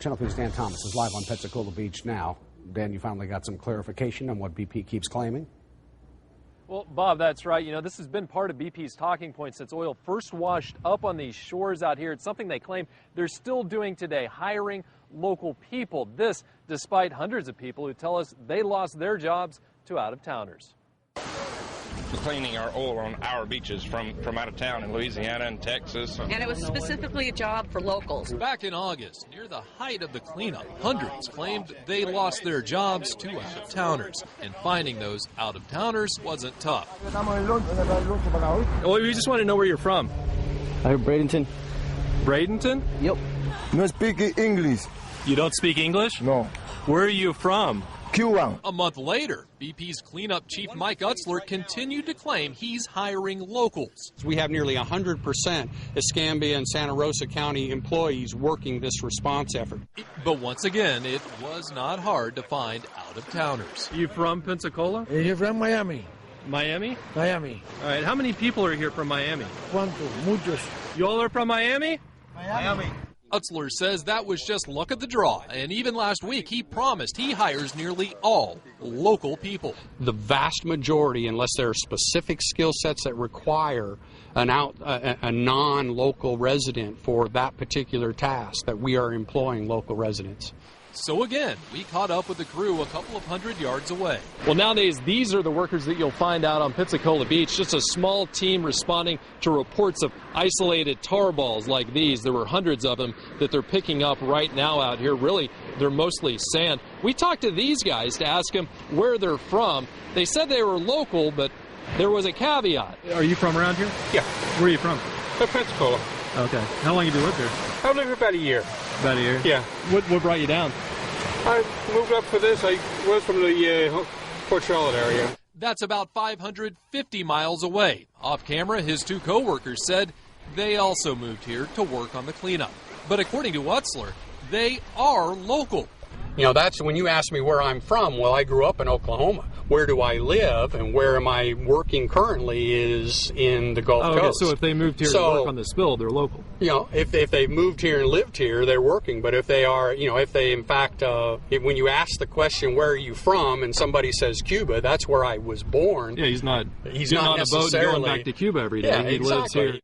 Channel 3's Dan Thomas is live on Pensacola Beach now. Dan, you finally got some clarification on what BP keeps claiming? Well, Bob, that's right. You know, this has been part of BP's talking point since oil first washed up on these shores out here. It's something they claim they're still doing today, hiring local people. This despite hundreds of people who tell us they lost their jobs to out-of-towners. Cleaning our oil on our beaches from out of town in Louisiana and Texas. And it was specifically a job for locals. Back in August, near the height of the cleanup, hundreds claimed they lost their jobs to out-of-towners. And finding those out-of-towners wasn't tough. Well, we just want to know where you're from. I'm Bradenton. Bradenton? Yep. No speak English. You don't speak English? No. Where are you from? Cuba. A month later, BP's cleanup chief Mike Utzler continued to claim he's hiring locals. We have nearly 100% Escambia and Santa Rosa County employees working this response effort. But once again, it was not hard to find out-of-towners. You from Pensacola? You're from Miami. Miami? Miami. All right, how many people are here from Miami? ¿Cuánto? Muchos. You all are from Miami? Miami. Utzler says that was just luck of the draw, and even last week he promised he hires nearly all local people. The vast majority, unless there are specific skill sets that require a non-local resident for that particular task, that we are employing local residents. So again, we caught up with the crew a couple of hundred yards away. Well, nowadays, these are the workers that you'll find out on Pensacola Beach. Just a small team responding to reports of isolated tar balls like these. There were hundreds of them that they're picking up right now out here. Really, they're mostly sand. We talked to these guys to ask them where they're from. They said they were local, but there was a caveat. Are you from around here? Yeah. Where are you from? Pensacola. Okay. How long have you lived here? I've lived here about a year. About a year? Yeah. What brought you down? I moved up for this. I was from the Port Charlotte area. That's about 550 miles away. Off camera, his two co-workers said they also moved here to work on the cleanup. But according to Utzler, they are local. You know, that's when you ask me where I'm from. Well, I grew up in Oklahoma. Where do I live and where am I working currently is in the Gulf Coast. So if they moved here to work on the spill, they're local. You know, if they moved here and lived here, they're working. But if they are, you know, if they in fact, when you ask the question, where are you from, and somebody says Cuba, that's where I was born. Yeah, he's not on a boat and going back to Cuba every day. Yeah, he exactly. lives here.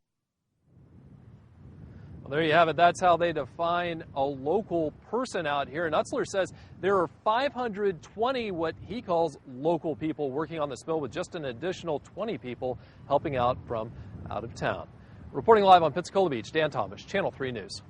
Well, there you have it. That's how they define a local person out here. And Utzler says there are 520 what he calls local people working on the spill, with just an additional 20 people helping out from out of town. Reporting live on Pensacola Beach, Dan Thomas, Channel 3 News.